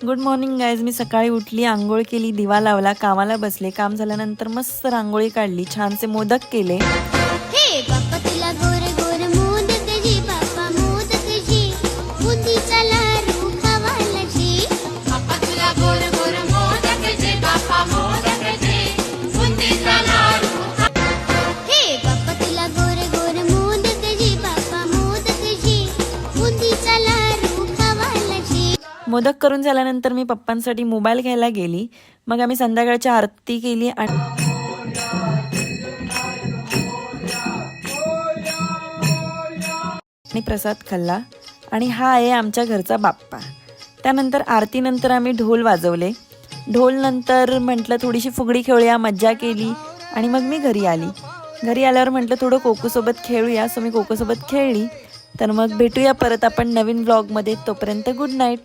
Good morning guys. मी सकाळी उठली, आंघोळ केली, दिवा लावला, कामाला बसले. काम झाल्यानंतर मस्त रांगोळी काढली, छानसे मोदक केले. हे बाप्पा तुला गोर गोर मोदक जी, बाप्पा मोदक जी, बुंदीचा लाडू खावाला जी. बाप्पा तुला गोर गोर मोदक जी, बाप्पा मोदक जी, बुंदीचा लाडू. हे बाप्पा तुला गोर गोर मोदक जी, बाप्पा मोदक जी, बुंदीचा लाडू खावाला जी. मोदक करून झाल्यानंतर मी पप्पांसाठी मोबाईल घ्यायला गेली. मग आम्ही संध्याकाळची आरती केली आणि प्रसाद खाल्ला. आणि हा आहे आमच्या घरचा बाप्पा. त्यानंतर आरतीनंतर आम्ही ढोल वाजवले. ढोल नंतर म्हटलं थोडीशी फुगडी खेळूया, मज्जा केली आणि मग मी घरी आली. घरी आल्यावर म्हटलं थोडं कोकोसोबत खेळूया, सो मी कोकोसोबत खेळली. तर मग भेटूया परत आपण नवीन व्लॉगमध्ये. तोपर्यंत गुड नाईट.